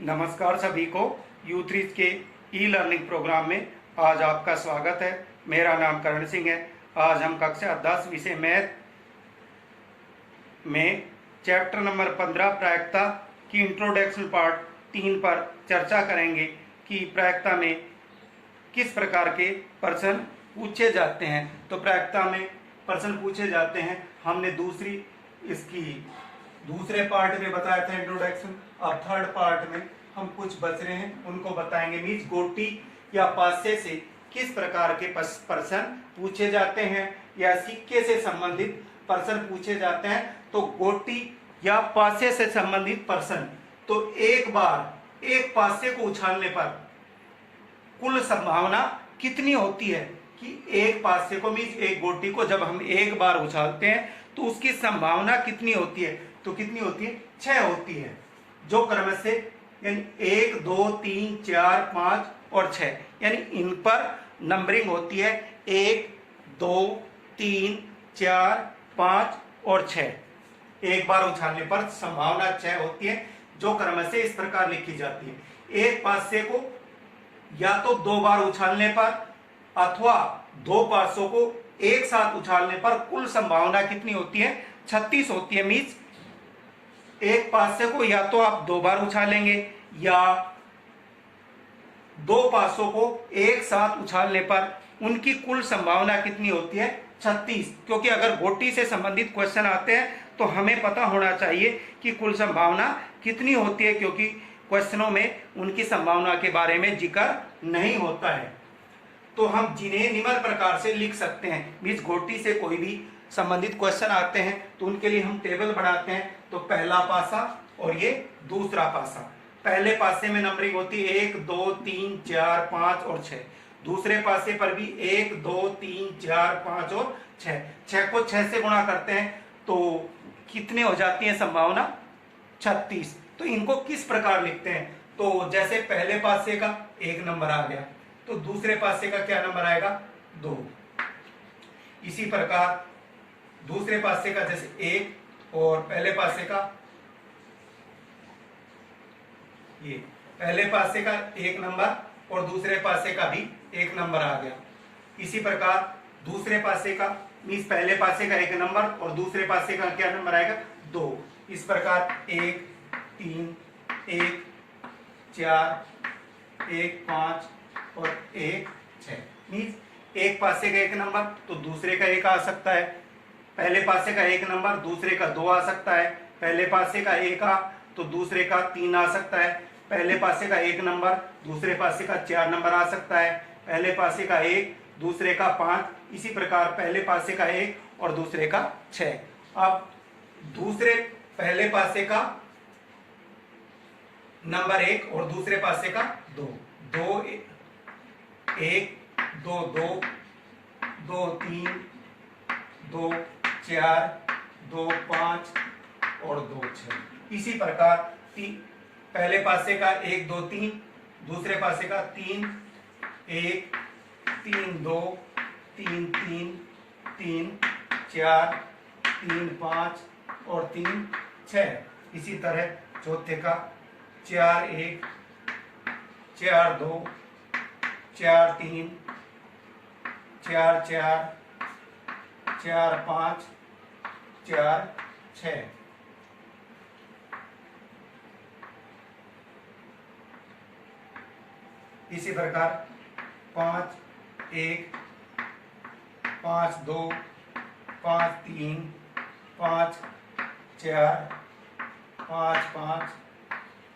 नमस्कार सभी को U3 के ई लर्निंग प्रोग्राम में आज आपका स्वागत है। मेरा नाम करण सिंह है। आज हम कक्षा 10 विषय मैथ में चैप्टर नंबर 15 प्रायिकता की इंट्रोडक्शन पार्ट 3 पर चर्चा करेंगे कि प्रायिकता में किस प्रकार के प्रश्न पूछे जाते हैं। तो प्रायिकता में प्रश्न पूछे जाते हैं, हमने दूसरे पार्ट में बताया था इंट्रोडक्शन। अब थर्ड पार्ट में हम कुछ बच रहे हैं उनको बताएंगे। मीन्स गोटी या पासे से किस प्रकार के प्रश्न पूछे जाते हैं या सिक्के से संबंधित प्रश्न पूछे जाते हैं। तो गोटी या पासे से संबंधित प्रश्न, तो एक बार एक पासे को उछालने पर कुल संभावना कितनी होती है कि एक पासे को मीन्स एक गोटी को जब हम एक बार उछालते हैं तो उसकी संभावना कितनी होती है। तो कितनी होती है? 6 होती है, जो क्रम से यानी 1 2 3 4 5 और 6 यानी इन पर नंबरिंग होती है 1 2 3 4 5 और 6। एक बार उछालने पर संभावना 6 होती है, जो क्रम से इस प्रकार लिखी जाती है। एक पासे को या तो 2 बार उछालने पर अथवा 2 पासों को एक साथ उछालने पर कुल संभावना कितनी होती है? 36 होती है। मीन्स एक पासे को या तो आप 2 बार उछालेंगे या 2 पासों को एक साथ उछालने पर उनकी कुल संभावना कितनी होती है? 36। क्योंकि अगर गोटी से संबंधित क्वेश्चन आते हैं तो हमें पता होना चाहिए कि कुल संभावना कितनी होती है, क्योंकि क्वेश्चनों में उनकी संभावना के बारे में जिक्र नहीं होता है। तो हम जिन्हें निम्न प्रकार से लिख सकते हैं, मीन्स गोटी से कोई भी संबंधित क्वेश्चन आते हैं तो उनके लिए हम टेबल बनाते हैं। तो पहला पासा और ये दूसरा पासा। पहले पासे में नंबरिंग होती है 1 2 3 4 5 और 6। दूसरे पासे पर भी 1 2 3 4 5 और 6। 6 को 6 से गुणा करते हैं तो कितने हो जाती है संभावना? 36। तो इनको किस प्रकार लिखते हैं? तो जैसे पहले पासे का 1 नंबर आ गया तो दूसरे पासे का क्या नंबर आएगा? 2। इसी प्रकार दूसरे पासे का जैसे 1 और पहले पासे का ये पहले पासे का 1 नंबर और दूसरे पासे का भी 1 नंबर आ गया। इसी प्रकार दूसरे पासे का मीन्स पहले पासे का 1 नंबर और दूसरे पासे का क्या नंबर आएगा? 2। इस प्रकार 1 3 1 4 1 5 और 1 6। मीन्स एक पासे का 1 नंबर तो दूसरे का 1 आ सकता है, पहले पासे का 1 नंबर दूसरे का 2 आ सकता है, पहले पासे का 1 आ तो दूसरे का 3 आ सकता है, पहले पासे का 1 नंबर दूसरे पासे का 4 नंबर आ सकता है, पहले पासे का 1 दूसरे का 5। इसी प्रकार पहले पासे का 1 और दूसरे का 6। अब दूसरे पहले पासे का नंबर 1 और दूसरे पासे का 2 2 1 2 2 2 3 2 4 2 5 और 2 6। इसी प्रकार पहले पासे का 1 2 3 दूसरे पासे का 3 1 3 2 3 3 3 4 3 5 और 3 6। इसी तरह चौथे का 4 1 4 2 4 3 4 4 4 5 4 6। इसी प्रकार 5 1 5 2 5 3 5 4 5 5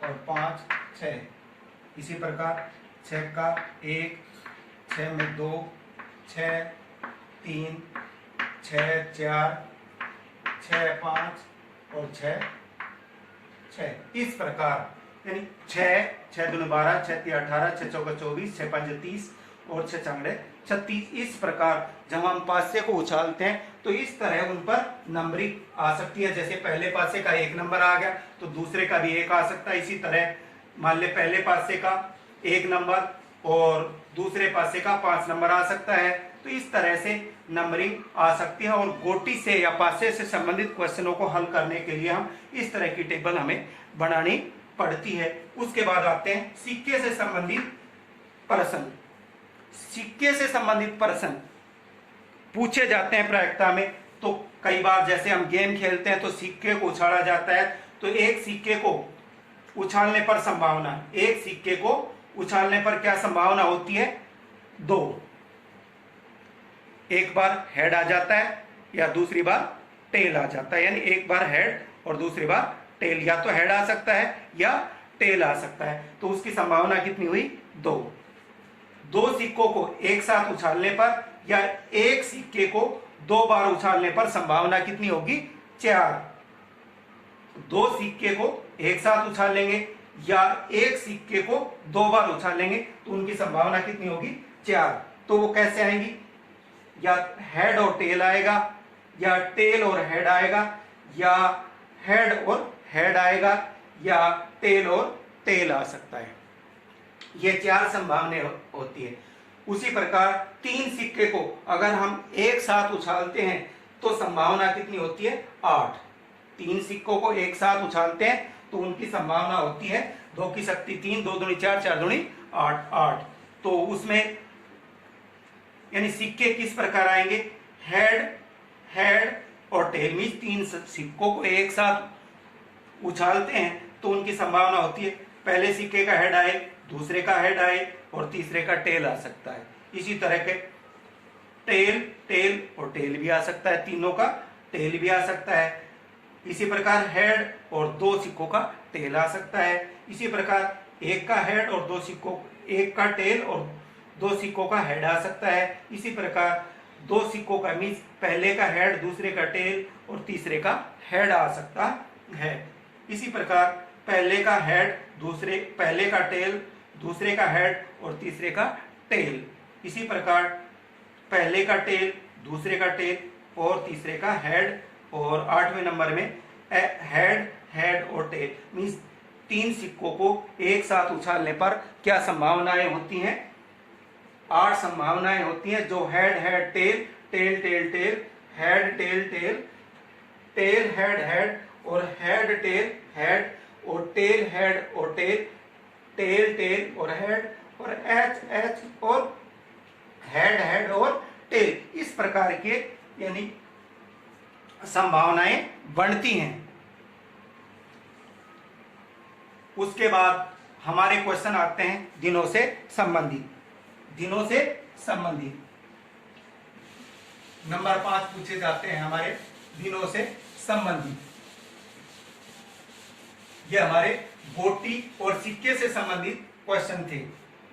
और 5 6। इसी प्रकार 6 का 1 6 में 2 6 3 6 4 6 5 और 6 6। इस प्रकार यानी 6 6 दूनी 12 6 3 18 6 चौका 24 6 5 30 और 6 चांगड़े 36। इस प्रकार जब हम पासे को उछालते हैं तो इस तरह उन पर नंबरिंग आ सकती है। जैसे पहले पासे का 1 नंबर आ गया तो दूसरे का भी 1 आ सकता है। इसी तरह मान ले पहले पासे का 1 नंबर और दूसरे पासे का 5 नंबर आ सकता है। तो इस तरह से नंबरिंग आ सकती है और गोटी से या पासे से संबंधित क्वेश्चनों को हल करने के लिए हम इस तरह की टेबल हमें बनानी पड़ती है। उसके बाद आते हैं सिक्के से संबंधित प्रश्न। सिक्के से संबंधित प्रश्न पूछे जाते हैं प्रायिकता में। तो कई बार जैसे हम गेम खेलते हैं तो सिक्के को उछाला जाता है, तो एक सिक्के को उछालने पर संभावना, एक सिक्के को उछालने पर क्या संभावना होती है? 2। एक बार हेड आ जाता है या दूसरी बार टेल आ जाता है, यानी एक बार हेड और दूसरी बार टेल, या तो हेड आ सकता है या टेल आ सकता है। तो उसकी संभावना कितनी हुई? 2। 2 सिक्कों को एक साथ उछालने पर या एक सिक्के को 2 बार उछालने पर संभावना कितनी होगी? 4। 2 सिक्के को एक साथ उछालेंगे या एक सिक्के को 2 बार उछालेंगे तो उनकी संभावना कितनी होगी? 4। तो वो कैसे आएंगी? या हेड और टेल आएगा, या टेल और हेड आएगा, या हेड और हेड आएगा, या टेल और टेल आ सकता है। ये 4 संभावनाएं होती है। उसी प्रकार 3 सिक्के को अगर हम एक साथ उछालते हैं तो संभावना कितनी होती है? 8। 3 सिक्कों को एक साथ उछालते हैं तो उनकी संभावना होती है 2 की शक्ति 3, 2 दूनी 4, 4 दूनी 8, 8। तो उसमें यानी सिक्के किस प्रकार आएंगे? हेड, हेड और टेल मीन्स 3 सिक्कों को एक साथ उछालते हैं तो उनकी संभावना होती है पहले सिक्के का हेड आए, दूसरे का हेड आए और तीसरे का टेल आ सकता है। इसी तरह के टेल, टेल और टेल भी आ सकता है, तीनों का टेल भी आ सकता है। इसी प्रकार हेड और 2 सिक्कों का टेल आ सकता है। इसी प्रकार एक का हेड और 2 सिक्कों, एक का टेल और 2 सिक्कों का हेड आ सकता है। इसी प्रकार 2 सिक्कों का मीन्स पहले का हेड, दूसरे का टेल और तीसरे का हेड आ सकता है। इसी प्रकार पहले का हेड, पहले का टेल, दूसरे का हेड और तीसरे का टेल। इसी प्रकार पहले का टेल, दूसरे का टेल और तीसरे का हेड। और 8वें नंबर में हेड, हेड और टेल मीन्स 3 सिक्कों को एक साथ उछालने पर क्या संभावनाएं होती हैं? 8 संभावनाएं होती हैं, जो head, head, tail, tail, tail, tail, head, tail, tail, tail, head, head और हेड, टेल, हेड और टेल, हेड और टेल, टेल, टेल और हेड और एच, एच और हेड, हेड और टेल। इस प्रकार के यानी संभावनाएं बढ़ती हैं। उसके बाद हमारे क्वेश्चन आते हैं दिनों से संबंधित। दिनों से संबंधित नंबर 5 पूछे जाते हैं हमारे दिनों से संबंधित। ये हमारे गोटी और सिक्के से संबंधित क्वेश्चन थे।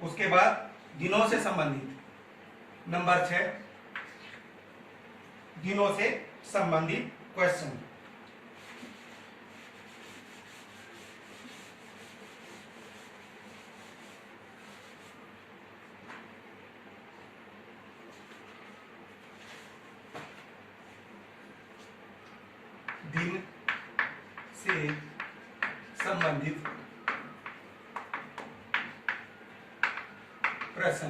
उसके बाद दिनों से संबंधित नंबर 6 दिनों से संबंधित क्वेश्चन। दिन से संबंधित प्रश्न।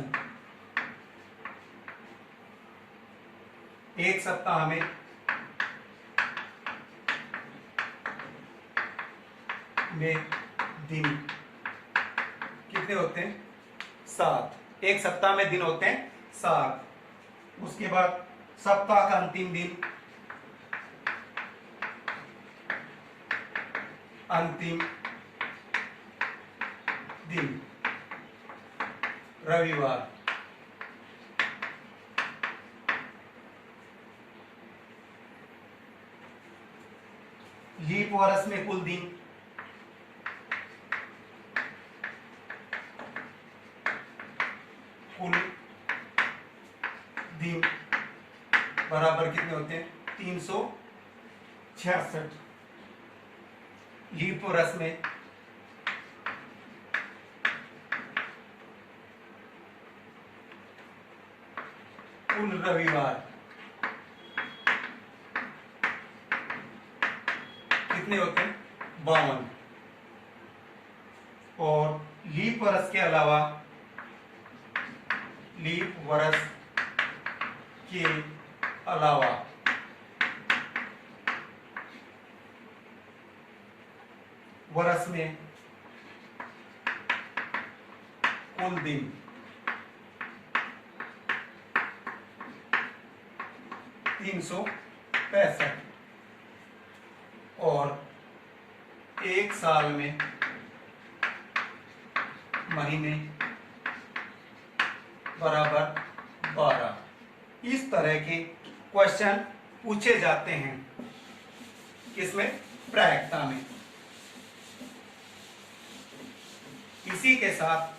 एक सप्ताह में दिन कितने होते हैं? 7। एक सप्ताह में दिन होते हैं 7। उसके बाद सप्ताह का अंतिम दिन, अंतिम दिन रविवार। लीप वर्ष में कुल दिन बराबर कितने होते हैं? 366। लीप वर्ष में कुल रविवार कितने होते हैं? 52। और लीप वर्ष के अलावा, लीप वर्ष के अलावा वर्ष में कुल दिन 365 और एक साल में महीने बराबर 12। इस तरह के क्वेश्चन पूछे जाते हैं किसमें, प्रायिकता में। इसी के साथ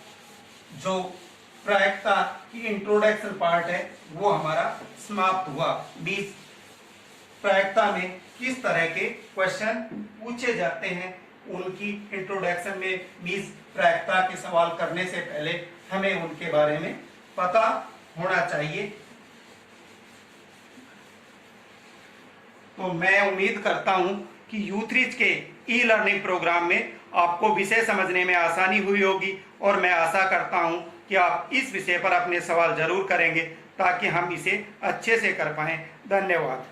जो प्रायिकता की इंट्रोडक्शन पार्ट है वो हमारा समाप्त हुआ। बीस प्रायिकता में किस तरह के क्वेश्चन पूछे जाते हैं उनकी इंट्रोडक्शन में बीस प्रायिकता के सवाल करने से पहले हमें उनके बारे में पता होना चाहिए। तो मैं उम्मीद करता हूं कि यूथरीच के ई लर्निंग प्रोग्राम में आपको विषय समझने में आसानी हुई होगी और मैं आशा करता हूं कि आप इस विषय पर अपने सवाल जरूर करेंगे ताकि हम इसे अच्छे से कर पाएं। धन्यवाद।